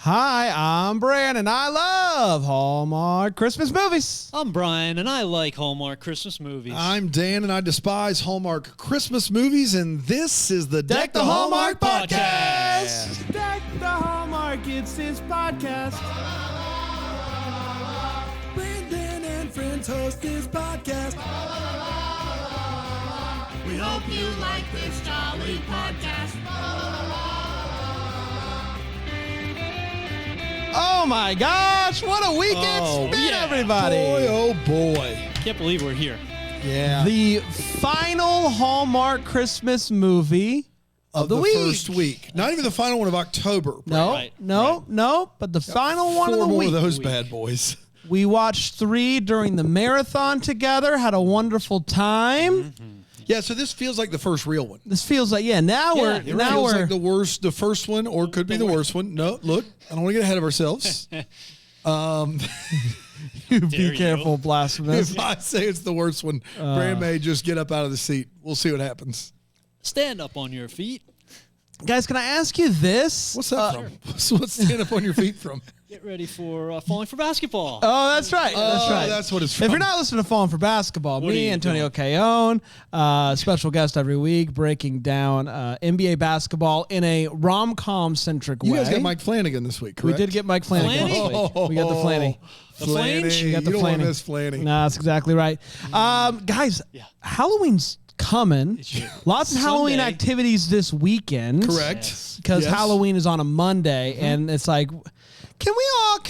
Hi, I'm Brian, and I love Hallmark Christmas movies. I'm Brian, and I like Hallmark Christmas movies. I'm Dan, and I despise Hallmark Christmas movies, and this is the Deck the Hallmark Podcast. Deck the Hallmark, it's his podcast. Brandon and friends host this podcast. We hope you like this jolly podcast. Oh my gosh, what a week it's been, everybody. Boy, oh boy. Can't believe we're here. Yeah. The final Hallmark Christmas movie of the week. First week. Not even the final one of October. No, but the final one of the Four more week. of those bad boys. We watched 3 during the marathon together, had a wonderful time. Mm-hmm. Yeah, so this feels like the first real one. This feels like, now we're Feels like the first one, or could be the worst one. No, look, I don't want to get ahead of ourselves. You be careful, blasphemous. If I say it's the worst one, Brand may just get up out of the seat. We'll see what happens. Stand up on your feet. Guys, can I ask you this? What's that from? What's stand up on your feet from? Get ready for Falling for Basketball. Oh, that's right. That's what it's from. If you're not listening to Falling for Basketball, What are me, you Antonio doing? Cajon, special guest every week, breaking down NBA basketball in a rom-com centric way. You guys got Mike Flanagan this week, correct? We did get Mike Flanagan this week. We got the Flanny. The Flange? We got the You don't want Flanny. to miss Flanny. No, that's exactly right. Guys, Halloween's coming. Lots of Halloween Sunday. activities this weekend. Correct. Because Yes. Halloween is on a Monday, and it's like, can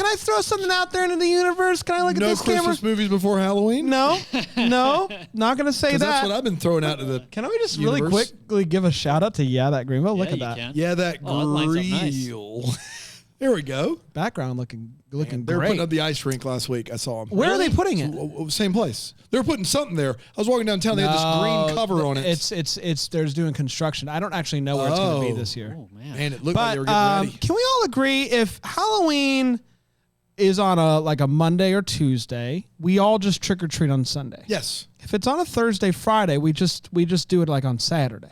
I throw something out there into the universe? Can I look at No this Christmas camera? movies before Halloween? No, not going to say 'Cause that. that's what I've been throwing out to the Can we just really universe. quickly give a shout out to That Greenville? Look Yeah, at you that. can. Yeah, that Oh, it lines up nice. grill. There we go. Background looking They were great. putting up the ice rink last week. I saw them. Where are they putting it? Same place. They were putting something there. I was walking downtown. They had this green cover on it. It's there's doing construction. I don't actually know where it's going to be this year. Oh, man. Man, it looked like But they were getting ready. can we all agree if Halloween is on a Monday or Tuesday, we all just trick or treat on Sunday? Yes. If it's on a Thursday, Friday, we just do it like on Saturday.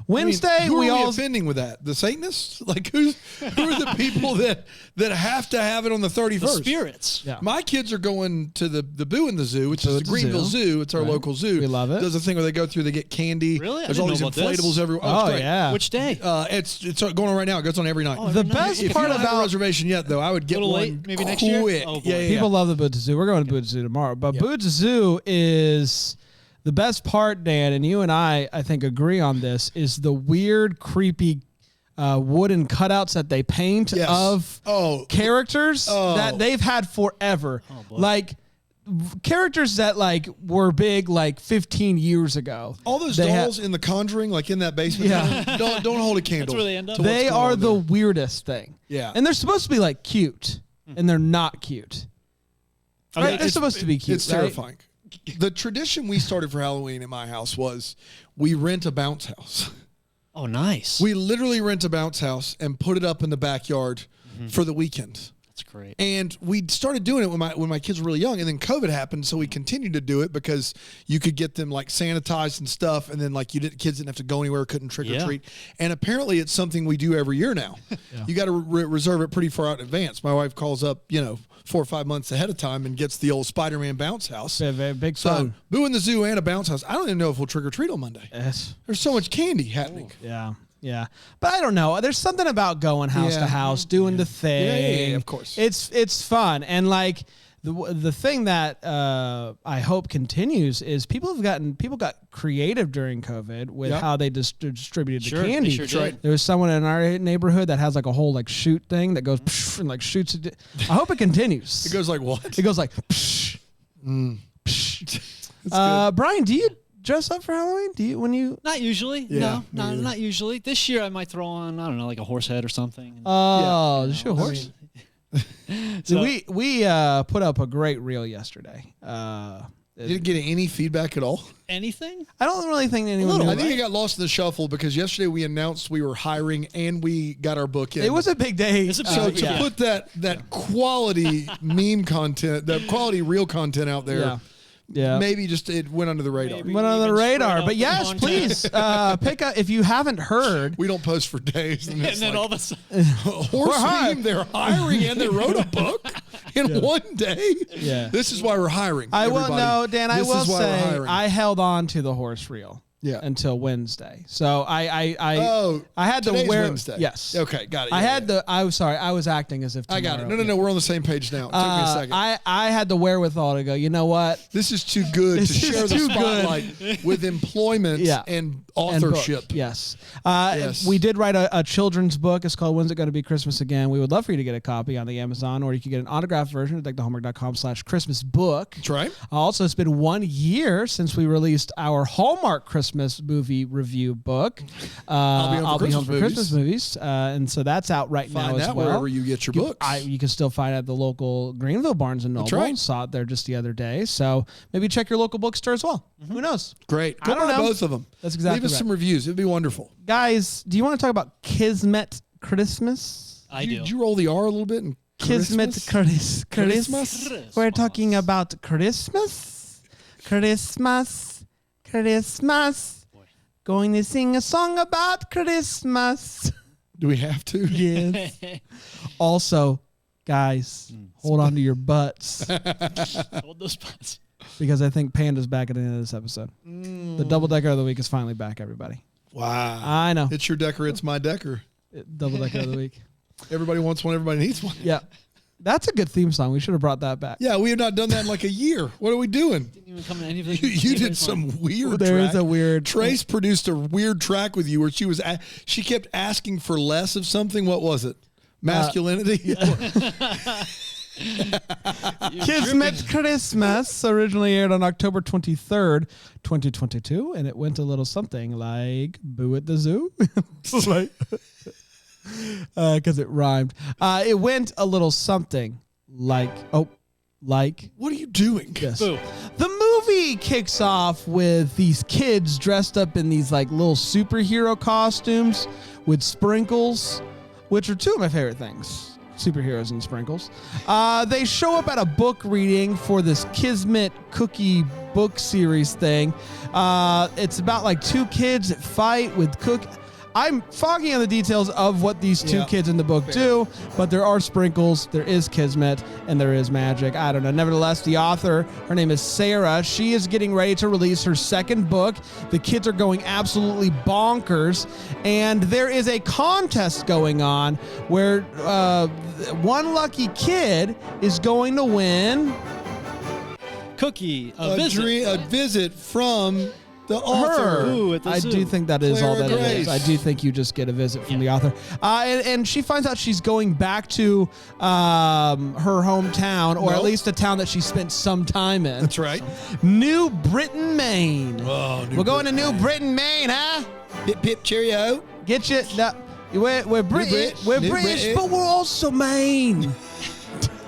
Wednesday, I mean, who we are we all offending with that? The Satanists? Like who are the people that have to have it on the 31st? The spirits. Yeah. My kids are going to the Boo in the Zoo, which is the Greenville Zoo. It's our local zoo. We love it. Does a thing where they go through, they get candy. Really? I There's didn't all these know about inflatables this. everywhere. Oh, it's great. yeah. Which day? It's going on right now. It goes on every night. The best If part you don't have a about reservation yet, though, I would get Little one late, maybe quick. next year? Oh, boy. Yeah. People love the Buddha Zoo. We're going to Buddha Zoo tomorrow. But Buddha Zoo is the best part, Dan, and you and I think, agree on this, is the weird, creepy wooden cutouts that they paint Yes. of characters that they've had forever. Like characters that were big 15 years ago. All those They dolls in The Conjuring, like in that basement. Yeah. Don't hold a candle. That's where they end up? to what's They going are on the there. weirdest thing. Yeah. And they're supposed to be cute, and they're not cute. Right? They're supposed to be cute. It's right? terrifying. The tradition we started for Halloween in my house was we rent a bounce house. Oh, nice. We literally rent a bounce house and put it up in the backyard for the weekend. That's great. And we started doing it when my kids were really young, and then COVID happened, so we continued to do it because you could get them sanitized and stuff, and then kids didn't have to go anywhere, couldn't trick or treat. And apparently, it's something we do every year now. You got to reserve it pretty far out in advance. My wife calls up, 4 or 5 months ahead of time and gets the old Spider-Man bounce house. Yeah, big So fun. Boo in the Zoo and a bounce house. I don't even know if we'll trick or treat on Monday. Yes. There's so much candy happening. Yeah. But I don't know. There's something about going house to house, doing the thing. Yeah, of course. It's fun. And the thing that I hope continues is people got creative during COVID with how they distributed the candy. They sure did. There was someone in our neighborhood that has a whole shoot thing that goes psh, and shoots it. I hope it continues. It goes like what? It goes like psh, It's Brian, do you dress up for Halloween? Do you Not usually. Yeah, No, me either. not usually. This year I might throw on, I don't know, a horse head or something. Oh, is she a horse? So- we put up a great reel yesterday. Did it get any feedback at all? Anything? I don't really think anyone knew. I think it got lost in the shuffle because yesterday we announced we were hiring and we got our book in. It was a big day. It's a big so day. to Yeah. put that quality meme content, that quality real content out there, Yeah. maybe just it went under the radar. Maybe. Went on the Even radar. spread But out yes, the please pick up. If you haven't heard, We don't post for days. And, And it's then like, all of a sudden, horse theme, they're hiring and they wrote a book in one day. Yeah. This is why we're hiring. I will everybody. know, Dan. I This will is why we're say hiring. I held on to the horse reel. Yeah. Until Wednesday. So I had to today's wear Wednesday. Yes. Okay, got it. I Yeah, had yeah. I was sorry. I was acting as if I got it. tomorrow- No. We're on the same page now. It took me a second. I had the wherewithal to go, you know what? This is too good to This is share the too good. spotlight with employment Yeah. and And book. authorship. Yes. Yes. We did write a children's book. It's called When's It Going to Be Christmas Again? We would love for you to get a copy on the Amazon, or you can get an autographed version at thehallmark.com/Christmas book. That's right. Also, it's been 1 year since we released our Hallmark Christmas movie review book. I'll Be Home for Christmas movies. And so that's out right now Find as that well. wherever you get your books. You can still find it at the local Greenville Barnes & Noble. That's right. Saw it there just the other day. So maybe check your local bookstore as well. Who knows? Great. Go I don't buy know. both of them. That's exactly Leave us right. some reviews. It'd be wonderful. Guys, do you want to talk about Kismet Christmas? I do. Did you roll the R a little bit? And Kismet Christmas? Christmas. Christmas. We're talking about Christmas. Christmas. Christmas. Boy. Going to sing a song about Christmas. Do we have to? Yes. Also, guys, hold on to your butts Hold those spots. because I think Panda's back at the end of this episode. The double decker of the week is finally back, everybody. Wow. I know. It's your decker. It's my decker. Double decker of the week. Everybody wants one. Everybody needs one. Yeah. That's a good theme song. We should have brought that back. Yeah, we have not done that in like a year. What are we doing? Didn't even come to anything. You did some weird There track. is a weird. Trace produced a weird track with you where she kept asking for less of something. What was it? Masculinity? Kismet Christmas originally aired on October 23rd, 2022, and it went a little something like Boo at the Zoo. Because it rhymed. It went a little something like, What are you doing? yes. Boo. The movie kicks off with these kids dressed up in these like little superhero costumes with sprinkles, which are two of my favorite things. Superheroes and sprinkles. They show up at a book reading for this Kismet cookie book series thing. It's about like two kids that fight with I'm foggy on the details of what these two Yeah. kids in the book do, but there are sprinkles, there is Kismet, and there is magic. I don't know. Nevertheless, the author, her name is Sarah. She is getting ready to release her second book. The kids are going absolutely bonkers, and there is a contest going on where one lucky kid is going to win Cookie. A A visit. visit from the her. author. Ooh, at the I zoo. do think that is Clara all that it Grace. is. I do think you just get a visit from the author. And she finds out she's going back to her hometown, or at Nope. least a town that she spent some time in. That's right. New Britain, Maine. Oh, We're going to New Britain, Maine, huh? Pip, pip, cheerio. Get you. No, we're British. Brit- We're New British, Brit- but we're also Maine.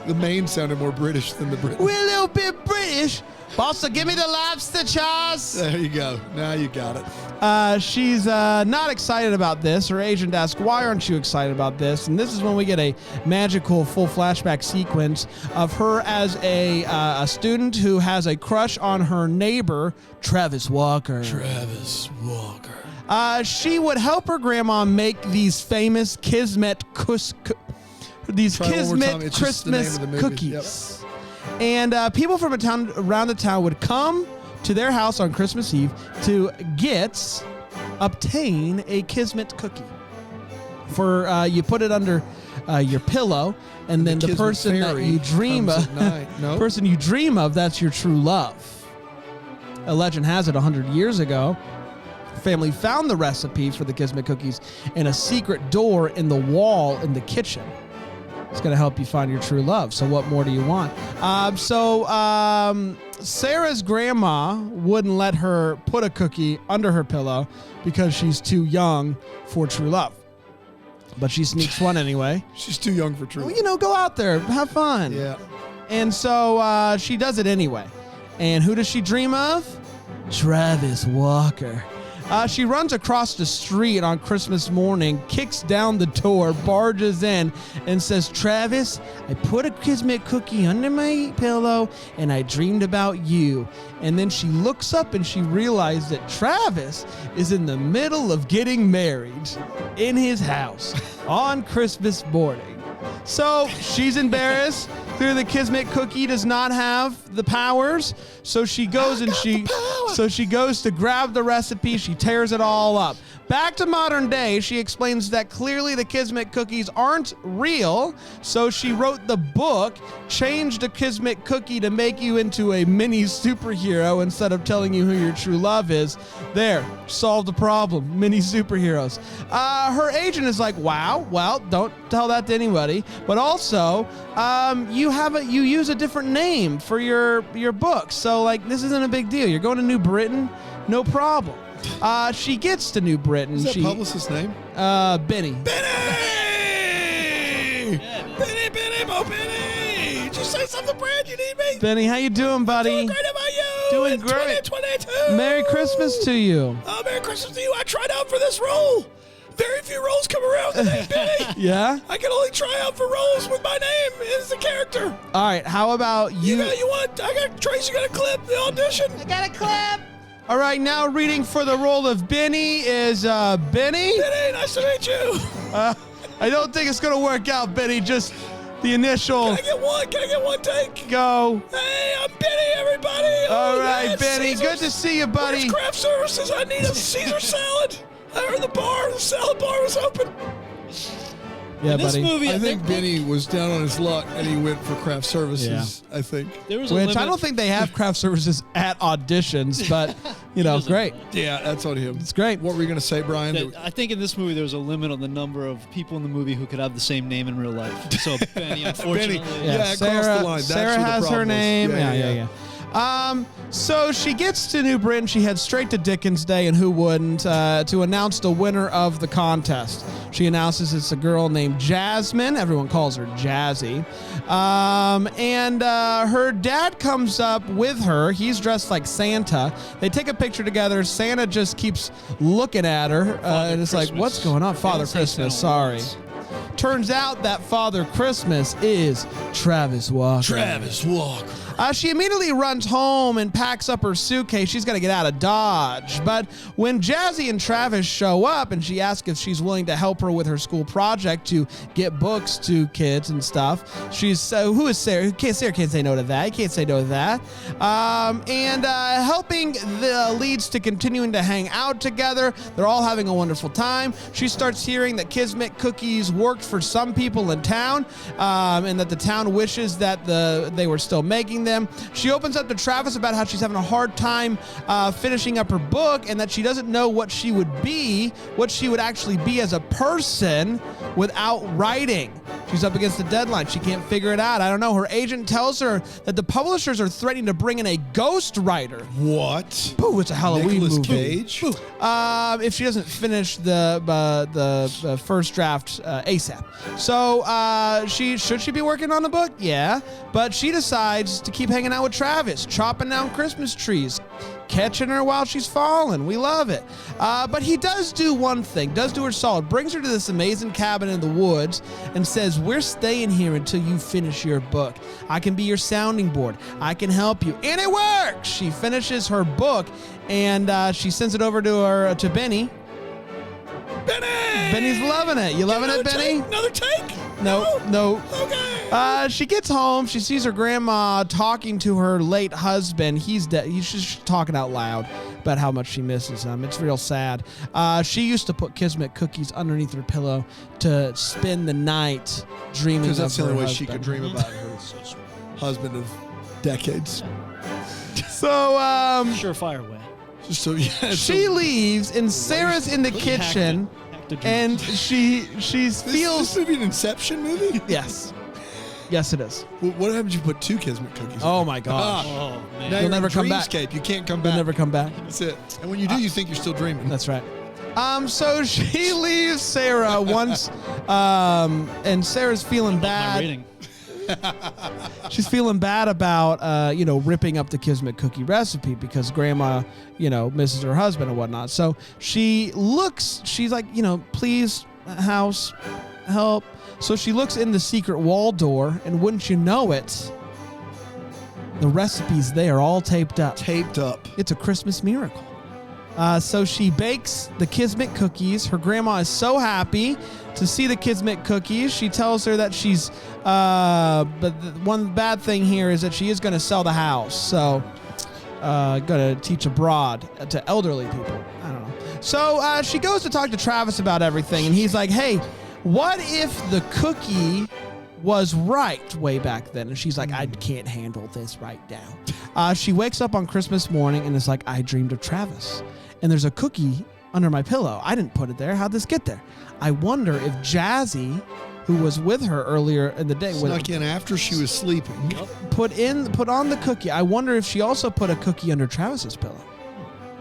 The Maine sounded more British than the British. We're a little bit British. Also, give me the lobster, Charles. There you go. Now you got it. She's not excited about this. Her agent asks, why aren't you excited about this? And this is when we get a magical full flashback sequence of her as a student who has a crush on her neighbor, Travis Walker. Travis Walker. She would help her grandma make these famous Kismet Try it one more time. It's just the name Christmas of the movie. cookies. And people from around the town would come to their house on Christmas Eve to obtain a Kismet cookie. For you put it under your pillow, and then the Kismet person that fairy you dream comes of, at night. No? person you dream of, that's your true love. A legend has it 100 years ago, family found the recipe for the Kismet cookies in a secret door in the wall in the kitchen. It's going to help you find your true love. So what more do you want? Sarah's grandma wouldn't let her put a cookie under her pillow because she's too young for true love. But she sneaks one anyway. She's too young for true. Well, you know, go out there, have fun. Yeah. And so she does it anyway. And who does she dream of? Travis Walker. She runs across the street on Christmas morning, kicks down the door, barges in, and says, Travis, I put a Kismet cookie under my pillow, and I dreamed about you. And then she looks up and she realized that Travis is in the middle of getting married in his house on Christmas morning. So she's embarrassed. Clearly, the Kismet cookie does not have the powers. So she goes she goes to grab the recipe. She tears it all up. Back to modern day, she explains that clearly the Kismet cookies aren't real. So she wrote the book, changed a Kismet cookie to make you into a mini superhero instead of telling you who your true love is. There, solved the problem. Mini superheroes. Her agent is like, wow, well, don't tell that to anybody. But also, you use a different name for your book. So like, this isn't a big deal. You're going to New Britain, no problem. She gets to New Britain. What's that publicist's name? Benny. Benny, Mo Benny! Did you say something, Brad? You need me? Benny, how you doing, buddy? Doing great. How about you? Doing great. 2022. Merry Christmas to you. Oh, Merry Christmas to you. I tried out for this role. Very few roles come around with the name Benny. Yeah? I can only try out for roles with my name as the character. All right, how about you? I got Trace, you got a clip, the audition. I got a clip. All right, now reading for the role of Benny is Benny. Benny, nice to meet you. I don't think it's going to work out, Benny. Just the initial. Can I get one take? Go. Hey, I'm Benny, everybody. All right, yeah, Benny. Caesar's. Good to see you, buddy. Where's craft services? I need a Caesar salad. I heard the salad bar was open. Yeah, in this buddy. movie, I think Benny was down on his luck and he went for craft services, I think. there was a Which limit. I don't think they have craft services at auditions, but, great. Yeah, that's on him. It's great. What were you going to say, Brian? I think in this movie there was a limit on the number of people in the movie who could have the same name in real life. So Benny, unfortunately, Yeah, across the line. That's Sarah who the has her problem was. name. Yeah. So she gets to New Britain. She heads straight to Dickens Day, and who wouldn't, to announce the winner of the contest. She announces it's a girl named Jasmine. Everyone calls her Jazzy. And her dad comes up with her. He's dressed like Santa. They take a picture together. Santa just keeps looking at her, and it's like, what's going on? Father Christmas, sorry. Turns out that Father Christmas is Travis Walker. She immediately runs home and packs up her suitcase. She's got to get out of Dodge. But when Jazzy and Travis show up and she asks if she's willing to help her with her school project to get books to kids and stuff, she's, who is Sarah? Sarah can't say no to that. You can't say no to that. Helping the leads to continuing to hang out together. They're all having a wonderful time. She starts hearing that Kismet cookies worked for some people in town, and that the town wishes that they were still making them. She opens up to Travis about how she's having a hard time finishing up her book, and that she doesn't know what she would actually be as a person without writing. She's up against the deadline. She can't figure it out. I don't know. Her agent tells her that the publishers are threatening to bring in a ghost writer. What? Boo, it's a Halloween Nicolas movie. Cage? If she doesn't finish the first draft ASAP. So should she be working on the book? Yeah. But she decides to keep hanging out with Travis, chopping down Christmas trees, catching her while she's falling. We love it. But he does do one thing, does do her solid, brings her to this amazing cabin in the woods and says, we're staying here until you finish your book. I can be your sounding board. I can help you. And it works. She finishes her book and she sends it over to Benny. Benny's loving it. You loving it, Benny? Another take? No. Okay. She gets home. She sees her grandma talking to her late husband. He's dead. He's just talking out loud about how much she misses him. It's real sad. She used to put Kismet cookies underneath her pillow to spend the night dreaming of her husband. Because that's the only way she could dream about her husband of decades. So, surefire way. So, yeah, she leaves, and Sarah's in the kitchen, and she feels... This movie an Inception movie? Yes. Yes, it is. Well, what happens if you put 2 Kismet cookies? Oh, my gosh. Oh, man. Now You'll you're never in come back. dreamscape. You can't come back. You'll never come back. That's it. And when you do, you think you're still dreaming. That's right. So she leaves Sarah once, and Sarah's feeling My bad. rating. She's feeling bad about, ripping up the Kismet cookie recipe because Grandma, misses her husband and whatnot. So she's like, please, house, help. So she looks in the secret wall door, and wouldn't you know it, the recipe's there, all taped up. Taped up. It's a Christmas miracle. So she bakes the Kismet cookies. Her grandma is so happy to see the Kismet cookies. She tells her that she's, but one bad thing here is that she is going to sell the house. So, going to teach abroad to elderly people. I don't know. So she goes to talk to Travis about everything, and he's like, hey, what if the cookie was right way back then? And she's like, I can't handle this right now. She wakes up on Christmas morning and is like, I dreamed of Travis. And there's a cookie under my pillow. I didn't put it there. How'd this get there? I wonder if Jazzy, who was with her earlier in the day, snuck in after she was sleeping, put on the cookie. I wonder if she also put a cookie under Travis's pillow.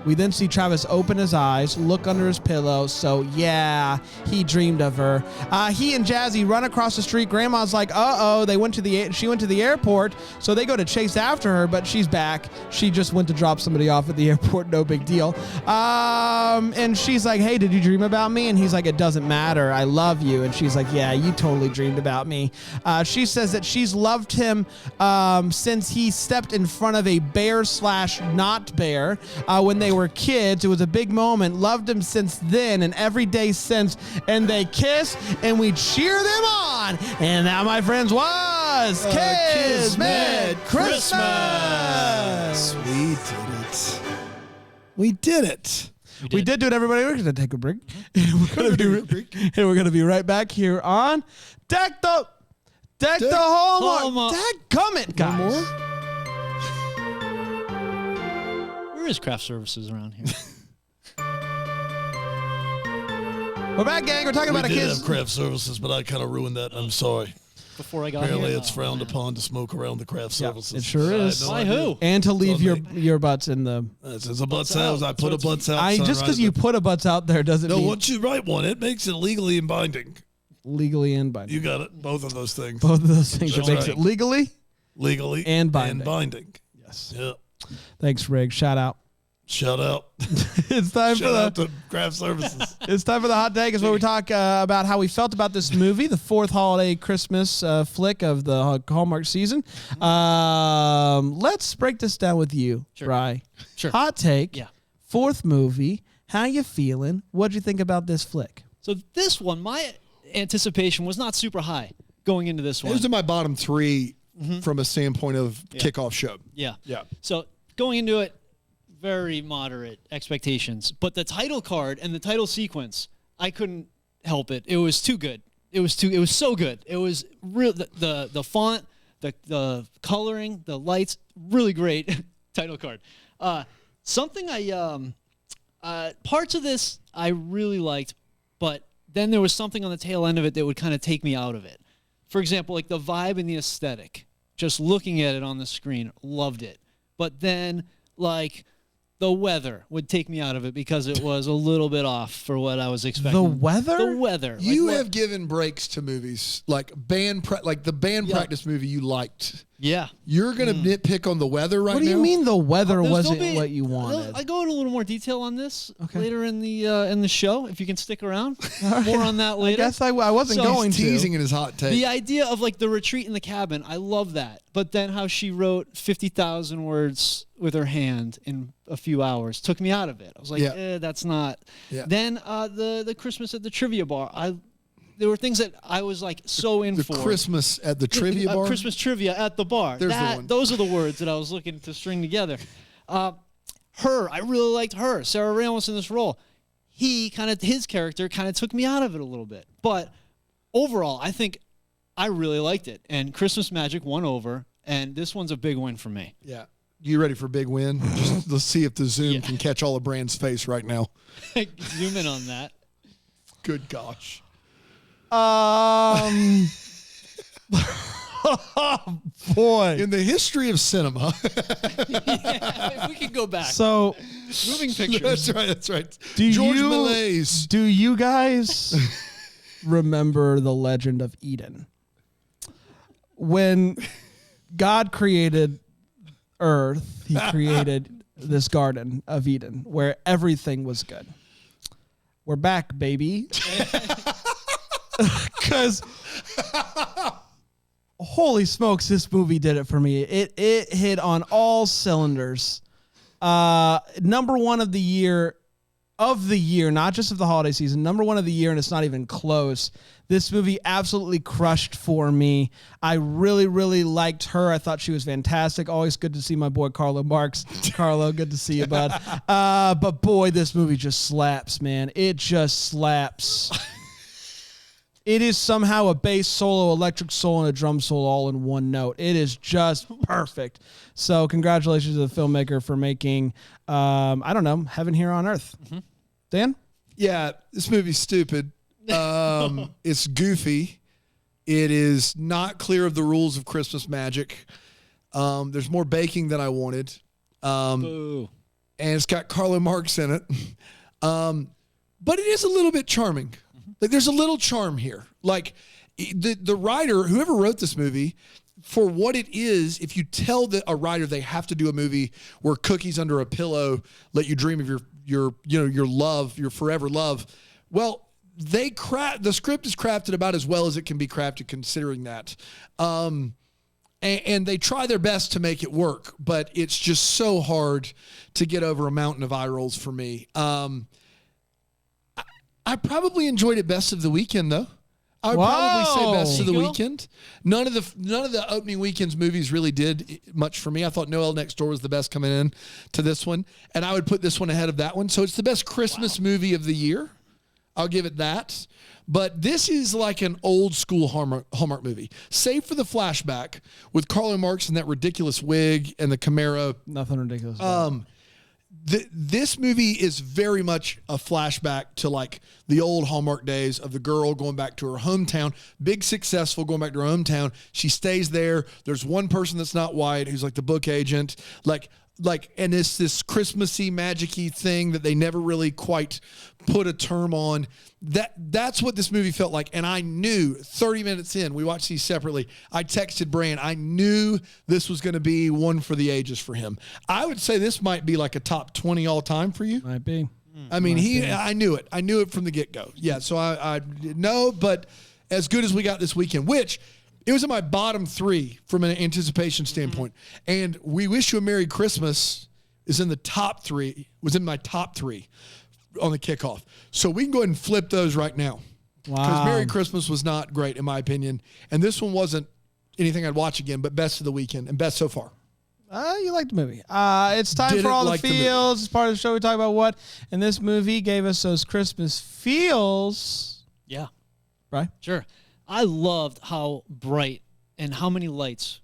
We then see Travis open his eyes, look under his pillow. So, yeah, he dreamed of her. He and Jazzy run across the street. Grandma's like, uh-oh, she went to the airport. So they go to chase after her, but she's back. She just went to drop somebody off at the airport. No big deal. And she's like, hey, did you dream about me? And he's like, it doesn't matter. I love you. And she's like, yeah, you totally dreamed about me. She says that she's loved him since he stepped in front of a bear/not bear when they were kids. It was a big moment. Loved him since then and every day since. And they kiss and we cheer them on. And that, my friends, was Kismet Christmas. We did it. We did do it, everybody. We're going to take a break. And we're going to be right back here on Deck the Hallmark. Dadgummit, guys. Where is craft services around here? We're back, gang. We're talking about a We did kid's have craft services, but I kind of ruined that. I'm sorry. Before I got Apparently, here? it's frowned upon to smoke around the craft services. it sure is. I By had no idea. who? And to leave It's on your butts in the. It's a butts out. I put a butts out. Just because you put a butts out there doesn't No, mean once you write one, it makes it legally and binding. legally and binding. You got it. Both of those things. Both of those things. That's It makes right. it legally. And binding. binding. Yes. Yeah. Thanks, Rig. Shout out. Shout out. It's time Shout out to craft services. It's time for the hot take. It's where we talk about how we felt about this movie, the fourth holiday Christmas flick of the Hallmark season. Let's break this down with you, Bri. Sure. Hot take. Yeah. Fourth movie. How you feeling? What'd you think about this flick? So this one, my anticipation was not super high going into this It one. was in my bottom three from a standpoint of kickoff show. Yeah. Yeah. So going into it, very moderate expectations. But the title card and the title sequence, I couldn't help it. It was too good. It was so good. It was real. The font, the coloring, the lights, really great title card. Something parts of this I really liked, but then there was something on the tail end of it that would kind of take me out of it. For example, like the vibe and the aesthetic. Just looking at it on the screen, loved it. But then, like, the weather would take me out of it because it was a little bit off for what I was expecting. The weather? The weather. You have given breaks to movies like the band practice movie you liked. Yeah. You're gonna nitpick on the weather right now. What do you mean the weather There's wasn't gonna be- what you wanted? I go into a little more detail on this later in the show, if you can stick around. More on that I later. guess I wasn't So- going He's teasing to. in his hot take. The idea of like the retreat in the cabin, I love that. But then how she wrote 50,000 words with her hand in a few hours took me out of it. I was like, that's not. Yeah. Then the Christmas at the trivia bar, there were things that I was like so in the for. Christmas at the trivia bar. Christmas trivia at the bar. There's the one. Those are the words that I was looking to string together. I really liked her. Sarah Ramos in this role. His character kind of took me out of it a little bit. But overall, I think I really liked it. And Christmas Magic won over. And this one's a big win for me. Yeah. You ready for a big win? Just let's see if the Zoom can catch all of Brand's face right now. Zoom in on that. Good gosh. Oh, boy. In the history of cinema. If we could go back. So, Moving pictures. That's right. do George you Méliès. do you guys remember the Legend of Eden? when God created Earth, he created this Garden of Eden where everything was good. We're back, baby. Because holy smokes, this movie did it for me. It hit on all cylinders. Number one of the year, not just of the holiday season, number one of the year, and it's not even close. This movie absolutely crushed for me. I really, really liked her. I thought she was fantastic. Always good to see my boy Carlo Marks. Carlo, good to see you, bud. But boy, this movie just slaps, man. It just slaps. It is somehow a bass solo, electric solo, and a drum solo all in one note. It is just perfect. So congratulations to the filmmaker for making, Heaven Here on Earth. Mm-hmm. Dan? Yeah, this movie's stupid. It's goofy. It is not clear of the rules of Christmas magic. There's more baking than I wanted. And it's got Carlo Marx in it. But it is a little bit charming. Like there's a little charm here. Like the writer, whoever wrote this movie, for what it is, if you tell a writer they have to do a movie where cookies under a pillow let you dream of your love, your forever love, well, the script is crafted about as well as it can be crafted considering that. And they try their best to make it work, but it's just so hard to get over a mountain of eye rolls for me. I probably enjoyed it best of the weekend, though. I would probably say best of the weekend. None of the opening weekend's movies really did much for me. I thought Noel Next Door was the best coming in to this one, and I would put this one ahead of that one. So it's the best Christmas movie of the year. I'll give it that. But this is like an old school Hallmark movie, save for the flashback with Carlo Marx and that ridiculous wig and the Camaro. Nothing ridiculous. This movie is very much a flashback to like the old Hallmark days of the girl going back to her hometown, big successful, going back to her hometown. She stays there. There's one person that's not white who's like the book agent, and it's this Christmassy, magic-y thing that they never really quite put a term on. That's what this movie felt like. And I knew 30 minutes in, we watched these separately, I texted Bran, I knew this was going to be one for the ages for him. I would say this might be like a top 20 all time for you. Might be. I mean, I knew it. I knew it from the get-go. Yeah, so I know, but as good as we got this weekend, which it was in my bottom three from an anticipation standpoint. And We Wish You a Merry Christmas was in my top three on the kickoff. So we can go ahead and flip those right now. Wow. Because Merry Christmas was not great, in my opinion. And this one wasn't anything I'd watch again, but best of the weekend and best so far. You liked the movie. It's time for all the feels. It's part of the show. We talk about what. And this movie gave us those Christmas feels. Yeah. Right? Sure. I loved how bright and how many lights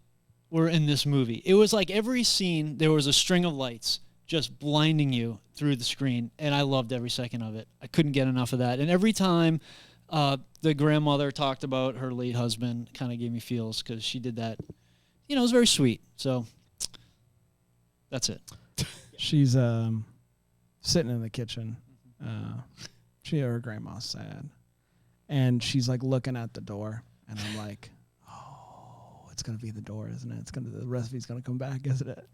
were in this movie. It was like every scene, there was a string of lights just blinding you through the screen, and I loved every second of it. I couldn't get enough of that. And every time the grandmother talked about her late husband, kind of gave me feels because she did that. It was very sweet. So that's it. She's sitting in the kitchen. Her grandma's sad. And she's like looking at the door, and I'm like, "Oh, it's gonna be the door, isn't it? The recipe's gonna come back, isn't it?"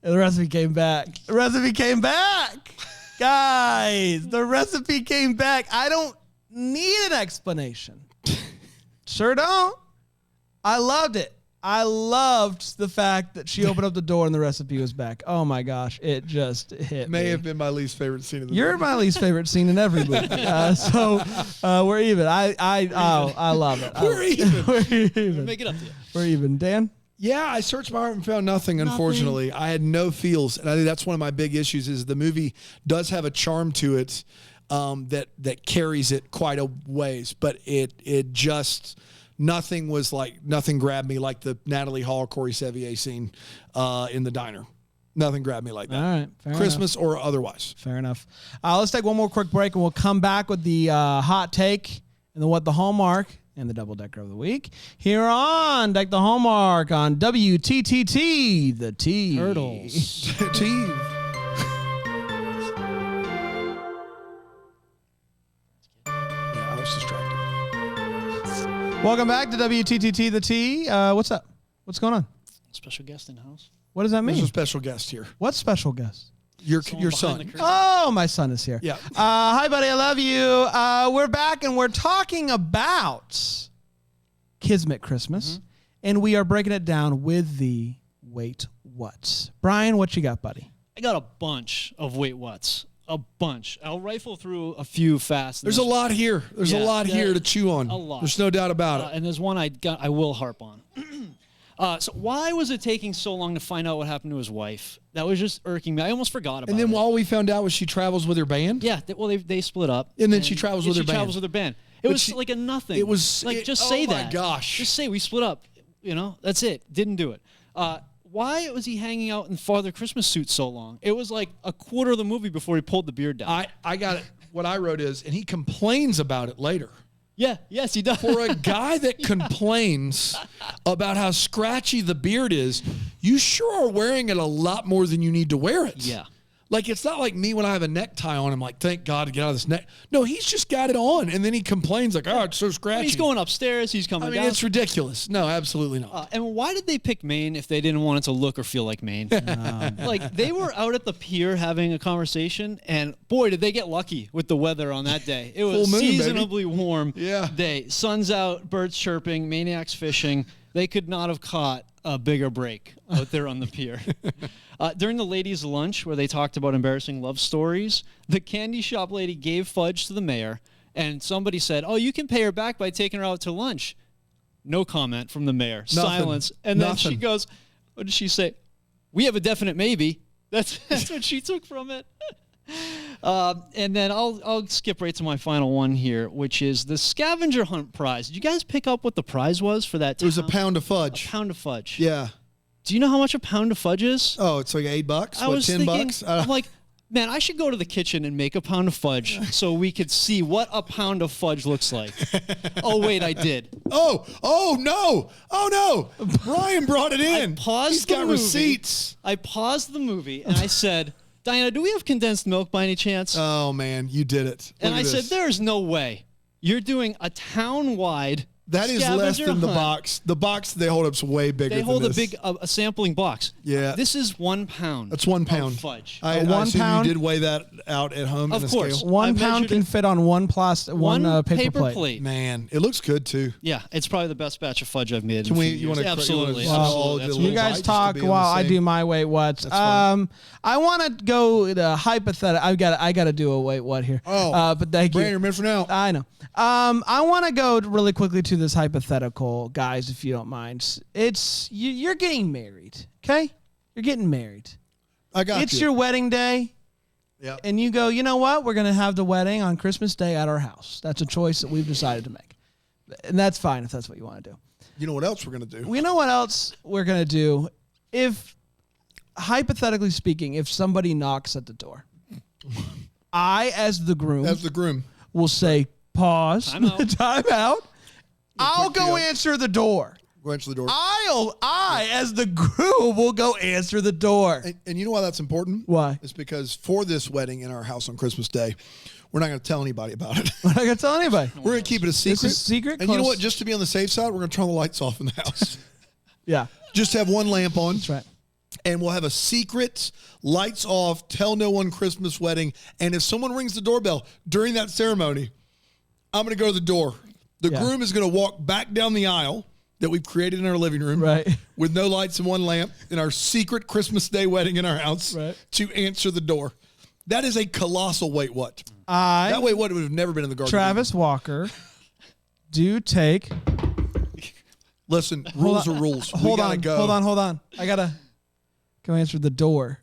And the recipe came back. The recipe came back, guys. The recipe came back. I don't need an explanation. Sure don't. I loved it. I loved the fact that she opened up the door and the recipe was back. Oh my gosh, it just hit me. May have been my least favorite scene of the movie. You're my least favorite scene in every movie. So we're even. I love it. We're even. We're even. We'll make it up to you. We're even. Dan? Yeah, I searched my heart and found nothing, unfortunately. I had no feels, and I think that's one of my big issues is the movie does have a charm to it that carries it quite a ways, but it just... Nothing grabbed me like the Natalie Hall, Corey Sevier scene in the diner. Nothing grabbed me like that. All right. Fair Christmas enough. or otherwise. Fair enough. Let's take one more quick break, and we'll come back with the hot take and the what the Hallmark and the double decker of the week here on Deck the Hallmark on WTTT, the T. Turtles. T. Yeah, I was distracted. Welcome back to WTTT, the T. What's up? What's going on? Special guest in the house. What does that mean? There's a special guest here. What special guest? Your Someone behind the son. curtain. Oh, my son is here. Yeah. Hi, buddy. I love you. We're back, and we're talking about Kismet Christmas, and we are breaking it down with the Wait What's. Brian, what you got, buddy? I got a bunch of wait what's. A bunch. I'll rifle through a few fast. There's a lot here. There's a Yeah, lot here to chew on. a lot. There's no doubt about it. And there's one I will harp on. So why was it taking so long to find out what happened to his wife? That was just irking me. I almost forgot about it. And then all we found out was she travels with her band. Yeah, they split up. And then she travels with her She band. travels with her band. It But was she- like a nothing. it was- like it- just oh say my that. gosh. Just say we split up. You know, that's it. Didn't do it. Why was he hanging out in Father Christmas suit so long? It was like a quarter of the movie before he pulled the beard down. I got it. What I wrote is, and he complains about it later. Yes, he does. For a guy that complains about how scratchy the beard is, you sure are wearing it a lot more than you need to wear it. Yeah. Like, it's not like me when I have a necktie on. I'm like, thank God to get out of this neck. No, he's just got it on. And then he complains like, oh, it's so scratchy. He's going upstairs. He's coming I mean, down. it's ridiculous. No, absolutely not. And why did they pick Maine if they didn't want it to look or feel like Maine? Like, they were out at the pier having a conversation, and boy, did they get lucky with the weather on that day. It was Full moon, baby. seasonably warm Yeah. day. Sun's out, birds chirping, maniacs fishing. They could not have caught a bigger break out there on the pier. During the ladies' lunch, where they talked about embarrassing love stories, the candy shop lady gave fudge to the mayor, and somebody said, "Oh, you can pay her back by taking her out to lunch." No comment from the mayor. Nothing. Silence. And then she Nothing. goes, what did she say? "We have a definite maybe." That's what she took from it. And then I'll skip right to my final one here, which is the scavenger hunt prize. Did you guys pick up what the prize was for that? It was a town? pound of fudge. A pound of fudge. Yeah. Do you know how much a pound of fudge is? Oh, it's like $8. I What, was 10 thinking, bucks? I'm like, man, I should go to the kitchen and make a pound of fudge so we could see what a pound of fudge looks like. Oh, wait, I did. Oh no. Brian brought it in. paused He's the got movie. receipts. I paused the movie and I said, "Diana, do we have condensed milk by any chance?" Oh, man, you did it. and Look I at said, this. "There's no way. You're doing a town-wide That is less scavenger than the hunt." box. The box they hold up's way bigger They hold than a this. big a sampling box. Yeah. This is 1 pound. That's 1 pound. Of fudge. I one assume pound? you did weigh that out at home Of in a course. scale. 1 I pound measured can it. fit on one paper plate. Man, it looks good too. Yeah, it's probably the best batch of fudge I've made. Can in a we? few You want years. to? Absolutely. Wow. Absolutely. That's You what You it guys is. just to talk be on the while I same- do my wait what's. fine. I want to go to hypothetical. I got to do a wait what here. Oh. But thank you. Brandon, you're missing out. I know. I want to go really quickly to this hypothetical, guys, if you don't mind. It's you're getting married, okay? You're getting married. I got It's you. your wedding day, Yeah. and you go, you know what? We're going to have the wedding on Christmas Day at our house. That's a choice that we've decided to make. And that's fine if that's what you want to do. You know what else we're gonna do? We know what else we're going to do. If, hypothetically speaking, if somebody knocks at the door, I, as the groom, As the groom. will say, pause, Time out. time out. I'll quick go deal. answer the door. Go answer the door. I, as the groom, will go answer the door. And you know why that's important? Why? It's because for this wedding in our house on Christmas Day, we're not going to tell anybody about it. I'm not going to tell anybody. We're going to keep it a secret. is secret, And you know close. what? Just to be on the safe side, we're going to turn the lights off in the house. Yeah, Just have one lamp on. that's right. And we'll have a secret, lights off, tell no one Christmas wedding. And if someone rings the doorbell during that ceremony, I'm going to go to the door. The Yeah. groom is going to walk back down the aisle that we've created in our living room, Right. with no lights and one lamp in our secret Christmas Day wedding in our house, Right. to answer the door. That is a colossal wait what. That wait what would have never been in the garden. Travis Walker, do take. Listen, rules are rules. Hold we gotta on, go. hold on. I gotta go answer the door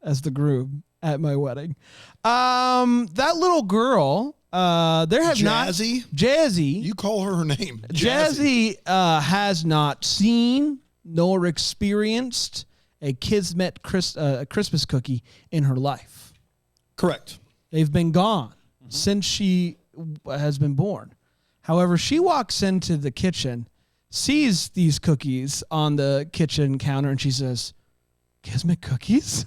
as the groom at my wedding. That little girl. There have Jazzy? not Jazzy. You call her name. Jazzy has not seen nor experienced a Kismet Christmas cookie in her life. Correct. They've been gone since she has been born. However, she walks into the kitchen, sees these cookies on the kitchen counter, and she says, "Kismet cookies?"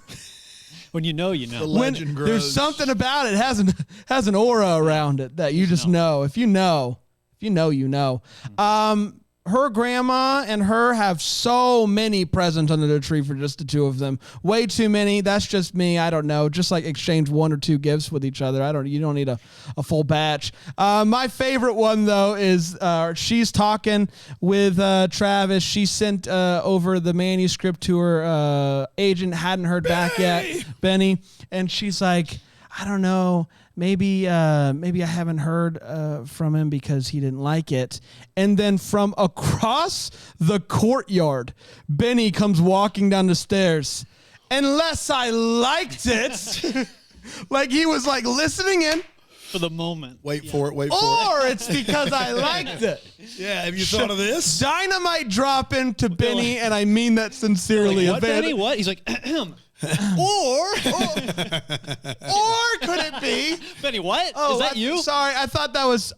When you know, you know. The legend grows. There's something about it has an aura around it that you just know. If you know you know, you know. Her grandma and her have so many presents under the tree for just the two of them. Way too many. That's just me. I don't know. Just like exchange 1 or 2 gifts with each other. You don't need a full batch. My favorite one though is she's talking with Travis. She sent over the manuscript to her agent. Hadn't heard back yet, Benny. And she's like, I don't know. Maybe I haven't heard from him because he didn't like it. And then from across the courtyard, Benny comes walking down the stairs. Unless I liked it, like he was like listening in. For the moment. Wait for it. Or it's because I liked it. Yeah, have you thought of this? Dynamite drop into Benny, and I mean that sincerely. Like, what, Benny? What? He's like, or could it be? Benny, what? Oh, is that you? Sorry, I thought that was.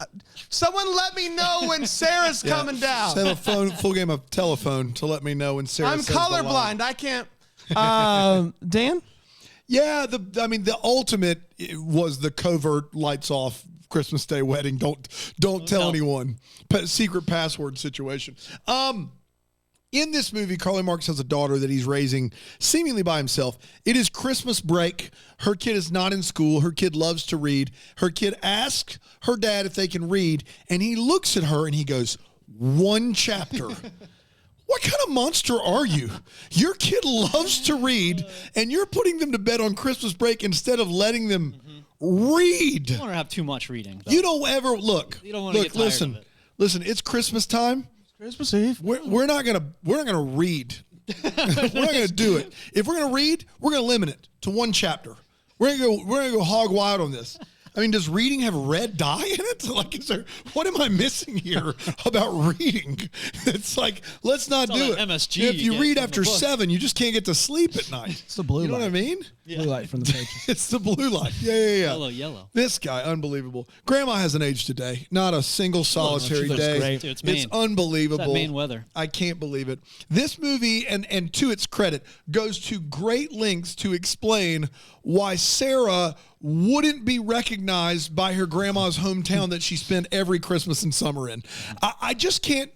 Someone let me know when Sarah's coming down. Just have a full game of telephone to let me know when Sarah. I'm says the line. colorblind. I can't. Dan? Yeah, the ultimate was the covert lights off Christmas Day wedding. Don't tell anyone. Secret password situation. In this movie, Carly Marks has a daughter that he's raising seemingly by himself. It is Christmas break. Her kid is not in school. Her kid loves to read. Her kid asks her dad if they can read, and he looks at her and he goes, 1 chapter. What kind of monster are you? Your kid loves to read, and you're putting them to bed on Christmas break instead of letting them read. You don't want to have too much reading. Though. You don't ever look. You don't want to get tired of it. Listen. It's Christmas time. Christmas Eve. We're not gonna read. We're not gonna do it. If we're gonna read, we're gonna limit it to 1 chapter. We're gonna go hog wild on this. I mean, does reading have red dye in it? Like, what am I missing here about reading? It's like, let's not do it. MSG if you read after 7, you just can't get to sleep at night. It's the blue light. You know what I mean? Blue light from the pages. It's the blue light. Yeah. Yellow. This guy, unbelievable. Grandma hasn't aged today. Not a single solitary day. great. Dude, it's It's Maine. unbelievable. It's that Maine weather. I can't believe it. This movie, and to its credit, goes to great lengths to explain why Sarah wouldn't be recognized by her grandma's hometown that she spent every Christmas and summer in. I just can't.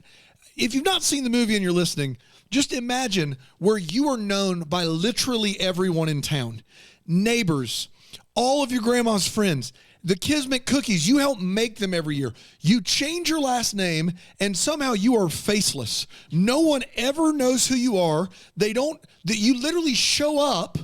If you've not seen the movie and you're listening, just imagine where you are known by literally everyone in town. Neighbors, all of your grandma's friends, the Kismet cookies, you help make them every year. You change your last name and somehow you are faceless. No one ever knows who you are. You literally show up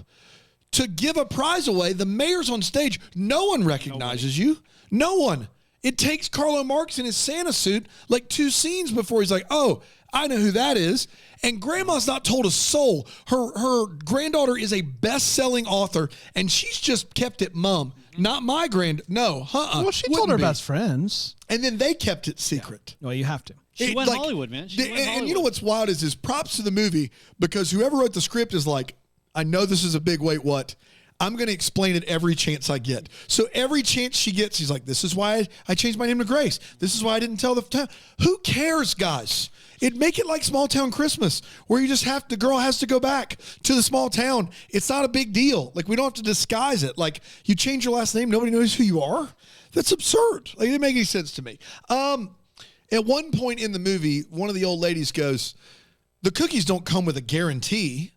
to give a prize away. The mayor's on stage. No one recognizes you. No one. It takes Carlo Marx in his Santa suit like 2 scenes before he's like, oh, I know who that is. And grandma's not told a soul. Her granddaughter is a best-selling author, and she's just kept it mum. Not my no, Well, she told her best friends. And then they kept it secret. Well, you have to. She went Hollywood, man. And you know what's wild is props to the movie, because whoever wrote the script is like, I know this is a big wait what. I'm going to explain it every chance I get. So every chance she gets, she's like, this is why I changed my name to Grace. This is why I didn't tell the town. Who cares, guys? Make it like Small Town Christmas, where the girl has to go back to the small town. It's not a big deal. Like, we don't have to disguise it. Like, you change your last name, nobody knows who you are. That's absurd. Like, it didn't make any sense to me. At one point in the movie, one of the old ladies goes, the cookies don't come with a guarantee.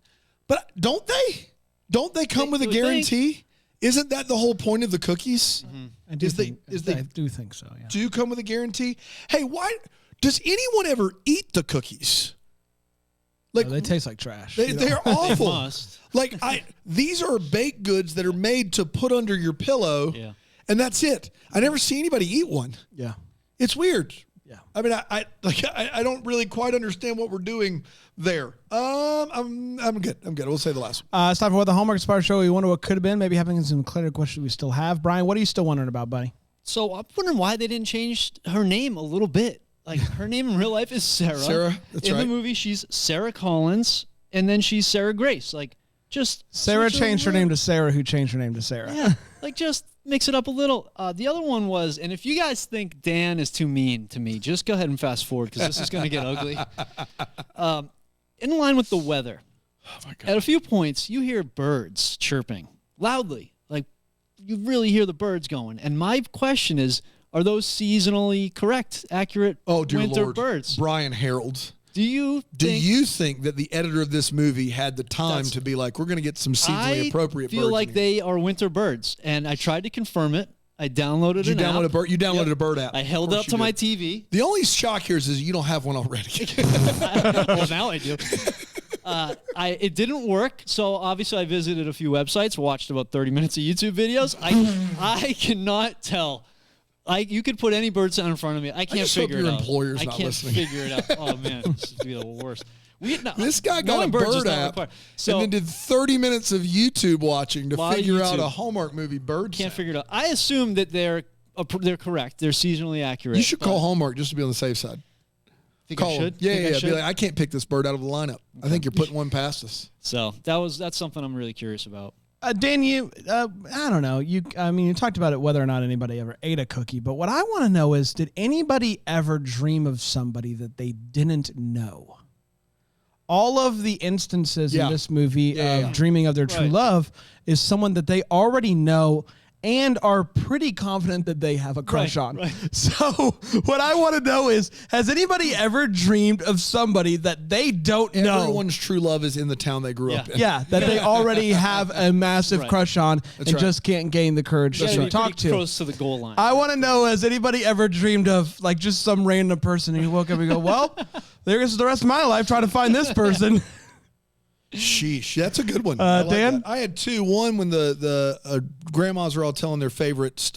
But don't they? Don't they come with a guarantee? Isn't that the whole point of the cookies? Mm-hmm. I do think so, yeah. Do come with a guarantee? Hey, why does anyone ever eat the cookies? Like, they taste like trash. They're awful. They must. Like, these are baked goods that are made to put under your pillow, and that's it. I never see anybody eat one. Yeah. It's weird. Yeah. I mean, I don't really quite understand what we're doing there. I'm good. We'll say the last one. It's time for what the Hallmark Inspired Show. You wonder what could have been. Maybe having some clarity questions we still have. Brian, what are you still wondering about, buddy? So I'm wondering why they didn't change her name a little bit. Like, her name in real life is Sarah. Sarah, that's in right. the movie, she's Sarah Collins, and then she's Sarah Grace. Like, just Sarah changed her name to Sarah, who changed her name to Sarah. Yeah, like, just mix it up a little. The other one was, and if you guys think Dan is too mean to me, just go ahead and fast forward, because this is going to get ugly. In line with the weather, at a few points, you hear birds chirping loudly. Like, you really hear the birds going. And my question is, Are those seasonally correct, accurate dear winter Lord. birds? Brian Harold. Do you think that the editor of this movie had the time to be like, we're going to get some seasonally appropriate birds? I feel like they are winter birds, and I tried to confirm it. I downloaded an app. You downloaded a bird app. I held it up to my TV. The only shock here is you don't have one already. Well, now I do. It didn't work, so obviously I visited a few websites, watched about 30 minutes of YouTube videos. I cannot tell. You could put any bird sound in front of me. I can't figure it out. Employer's I not can't listening. figure it out. Oh man, this would be the worst. This guy got a bird app and then did 30 minutes of YouTube watching to figure out a Hallmark movie bird Can't sound. figure it out. I assume that they're correct. They're seasonally accurate. You should call Hallmark just to be on the safe side. Think I should? Yeah. Be like, I can't pick this bird out of the lineup. I think you're putting one past us. So that's something I'm really curious about. Dan, I don't know. You talked about it whether or not anybody ever ate a cookie, but what I want to know is, did anybody ever dream of somebody that they didn't know? All of the instances in this movie of dreaming of their true love is someone that they already know and are pretty confident that they have a crush on. Right. So what I want to know is, has anybody ever dreamed of somebody that they don't know? Everyone's true love is in the town they grew up in. Yeah, that they already have a massive crush on just can't gain the courage to talk to. Close to the goal line. I want to know, has anybody ever dreamed of like just some random person and you woke up and go, well, there's the rest of my life trying to find this person. Sheesh, that's a good one. Dan? I had two. One, when the grandmas are all telling their favorite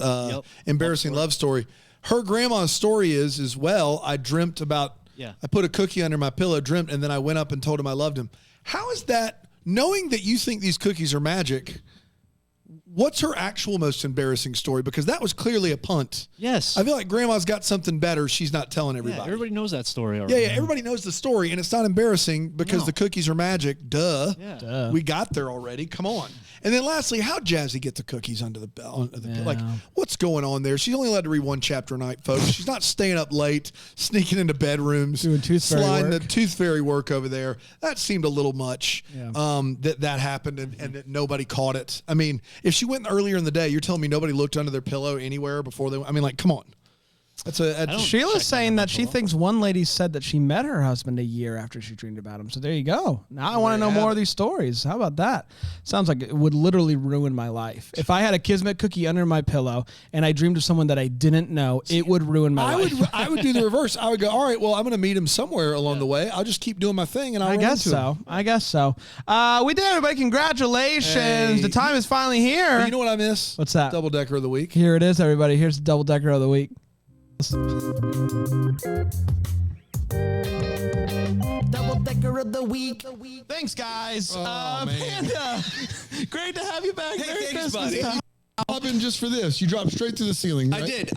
embarrassing love story. Her grandma's story is, as well, I dreamt about, I put a cookie under my pillow, dreamt, and then I went up and told him I loved him. How is that, knowing that you think these cookies are magic, what's her actual most embarrassing story? Because that was clearly a punt. Yes. I feel like grandma's got something better she's not telling everybody. Yeah, everybody knows that story already. Yeah, everybody knows the story, and it's not embarrassing because the cookies are magic. Duh. Yeah. Duh. We got there already. Come on. And then lastly, how'd Jazzy get the cookies under the bell? Like, what's going on there? She's only allowed to read one chapter a night, folks. She's not staying up late, sneaking into bedrooms, doing sliding the tooth fairy work over there. That seemed a little much. That happened and that nobody caught it. I mean, if she went earlier in the day, you're telling me nobody looked under their pillow anywhere before they went? I mean, like, come on. Sheila's saying that she thinks one lady said that she met her husband a year after she dreamed about him. So there you go. Now I want to know more of these stories. How about that? Sounds like it would literally ruin my life. If I had a Kismet cookie under my pillow and I dreamed of someone that I didn't know, it would ruin my life. I would do the reverse. I would go, all right, well, I'm going to meet him somewhere along the way. I'll just keep doing my thing, and I guess so. I guess so. We did, everybody. Congratulations. Hey. The time is finally here. But you know what I miss? What's that? Double Decker of the Week. Here it is, everybody. Here's the Double Decker of the Week. Double Decker of the Week. Thanks, guys. Oh, man. Panda, great to have you back. Hey, Merry thanks, Christmas. buddy. Popping just for this. You dropped straight through the ceiling, right? I did.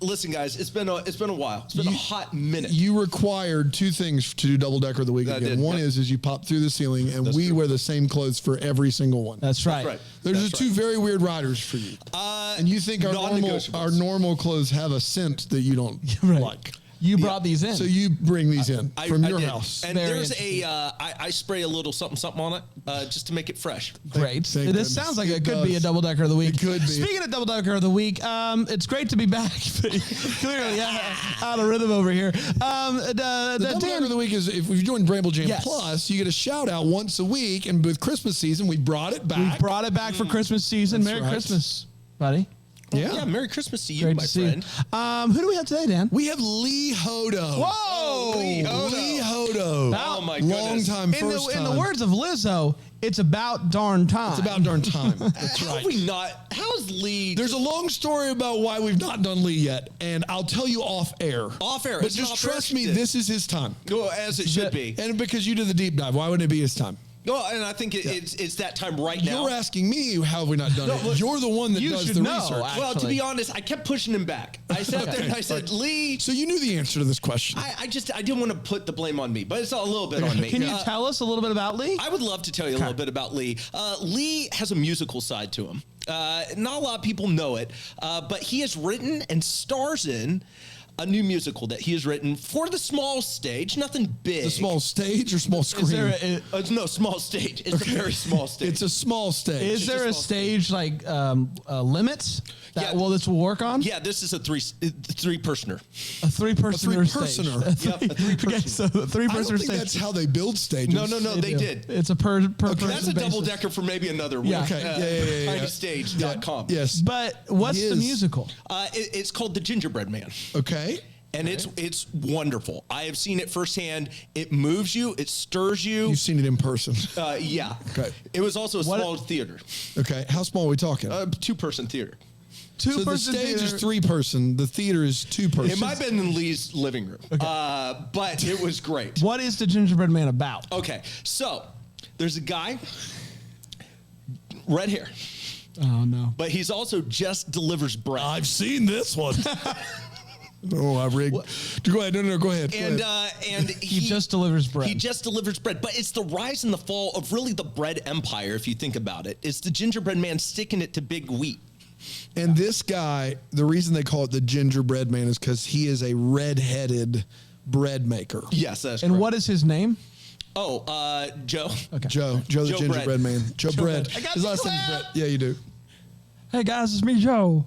Listen, guys, it's been a while. It's been a hot minute. You required two things to do Double Decker of the Week I again. did, One yeah. is you pop through the ceiling, and we wear the same clothes for every single one. That's right. Right. There's That's just two very weird riders for you. And you think our normal clothes have a scent that you don't like. You brought these in. So you bring these in from your did. house. And there's I spray a little something on it just to make it fresh. Great. Thank This goodness. sounds like it could does. be a Double Decker of the Week. It could be. Speaking of Double Decker of the Week, it's great to be back. Clearly, out of rhythm over here. The Double Decker of the Week is, if you join Bramble Jam Plus, you get a shout out once a week. And with Christmas season, we brought it back. We brought it back for Christmas season. That's Merry right. Christmas, buddy. Yeah, Merry Christmas to you, Great my to see friend. you. Who do we have today, Dan? We have Lee Hodo. Whoa! Lee Hodo. Oh, my goodness. Long time, first time. In the words of Lizzo, it's about darn time. It's about darn time. That's How right. have we not? How's Lee? There's a long story about why we've not done Lee yet, and I'll tell you off air. Off air. But It's just off air. trust me, this is his time. Well, as it should be. And because you did the deep dive, why wouldn't it be his time? Well, and I think it's that time right now. You're asking me how have we not done it. You're the one that you does should the know, research. Well, to actually. be honest, I kept pushing him back. I sat there and I said, Lee. So you knew the answer to this question. I didn't want to put the blame on me, but it's a little bit on me. Can you tell us a little bit about Lee? I would love to tell you a little bit about Lee. Lee has a musical side to him. Not a lot of people know it, but he has written and stars in a new musical that he has written for the small stage. Nothing big. The small stage or small screen? No, small stage. It's a very small stage. It's a small stage. Is there a stage like limits that this will work on? Yeah, this is a three-personer. A three-personer stage. Yep, a three-personer. Okay, so a I don't three-personer think stage. that's how they build stages. No, they did. It's a per person That's a basis. double-decker for maybe another week. Yeah. Okay. Yeah. TinyStage.com. Yes. But what's the musical? It's called The Gingerbread Man. Okay. And it's wonderful. I have seen it firsthand. It moves you. It stirs you. You've seen it in person. Yeah. Okay. It was also a small theater. Okay. How small are we talking? Two-person theater. So the stage is 3-person. The theater is 2-person. It might have been in Lee's living room. But it was great. What is the Gingerbread Man about? Okay. So there's a guy, red hair, Oh, no. but he's also just delivers bread. I've seen this one. Oh, I rigged. Go ahead. No, go ahead. And He just delivers bread. He just delivers bread. But it's the rise and the fall of really the bread empire, if you think about it. It's the gingerbread man sticking it to big wheat. And this guy, the reason they call it the gingerbread man is because he is a red-headed bread maker. Yes, that's and correct. what is his name? Oh, Joe. Okay. Joe the Joe gingerbread Bread. man. Joe Bread. I got His the last name is clap. Bread. Yeah, you do. Hey, guys, it's me, Joe.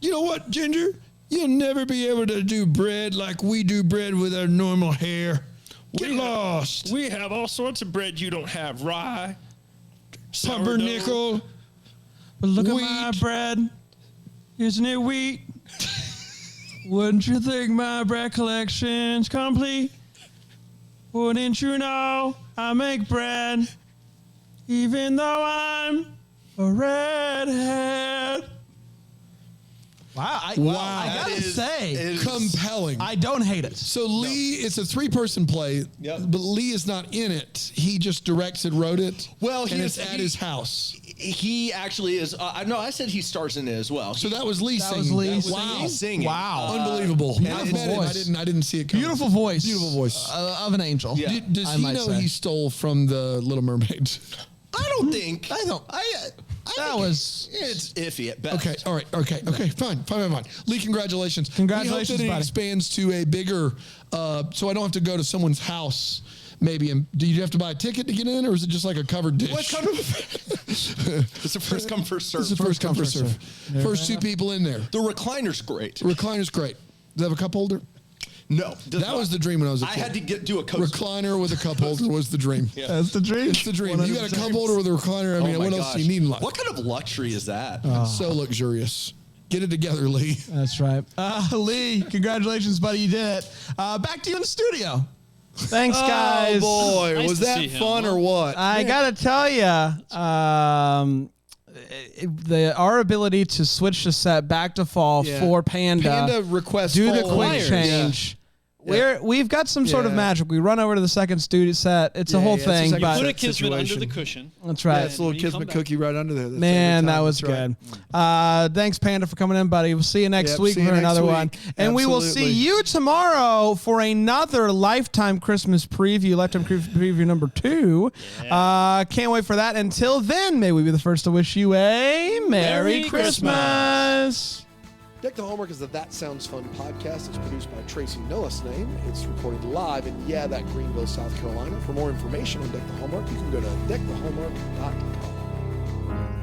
You know what, Ginger? You'll never be able to do bread like we do bread with our normal hair. Get lost. We have all sorts of bread you don't have. Rye, Pumpernickel. But look Wheat. at my bread. Isn't it wheat? Wouldn't you think my bread collection's complete? Wouldn't you know I make bread even though I'm a redhead? Wow, I gotta say, Compelling. I don't hate it. So Lee, it's a 3-person play, but Lee is not in it. He just directs and wrote it. Well, and it's at his house. He actually is. No, I said he stars in it as well. So that was Lee That singing. was Lee Wow. Singing. Wow. Unbelievable. and I it's met him. voice. I didn't see it coming. Beautiful voice. Beautiful voice. Of an angel. Yeah. Does I he might know say. he stole from the Little Mermaid? I don't think. I don't. That was. It's iffy at best. Okay, all right, okay, fine. Lee, congratulations. Congratulations, we hope that it buddy. expands to a bigger, so I don't have to go to someone's house. Maybe. And do you have to buy a ticket to get in, or is it just like a covered dish? It's a first come, first serve. It's a first come, first serve. First 2 people in there. The recliner's great. The recliner's great. Does it have a cup holder? No. That was the dream when I was a I kid. had to do a coaster. Recliner with a cup holder was the dream. That's the dream. It's the dream. You got a cup holder with a recliner. I mean, Oh my what else do gosh. you need in life? What kind of luxury is that? It's so luxurious. Get it together, Lee. That's right. Lee, congratulations, buddy. You did it. Back to you in the studio. Thanks, guys. Oh boy, Nice was to that see him. fun or what? I gotta tell you, our ability to switch the set back to fall Yeah. for Panda, Panda requests do the fall quick wires. change. Yeah. We've got some sort of Yeah. magic. We run over to the second studio set. It's a Yeah, whole yeah, it's a thing, second but Put a set Kismet under the situation. cushion. that's Yeah, right. it's a little When you come Kismet back. cookie right under there. That's Man, every that time. was That's good. right. Thanks, Panda, for coming in, buddy. We'll see you next Yep, week see you for next another week. one. And we will see Absolutely. you tomorrow for another Lifetime Christmas preview, Lifetime Preview number 2. Can't wait for that. Until then, may we be the first to wish you a Merry Christmas. Deck the Hallmark is the That Sounds Fun podcast. It's produced by Tracy Noah's name. It's recorded live in that Greenville, South Carolina. For more information on Deck the Hallmark, you can go to deckthehallmark.com.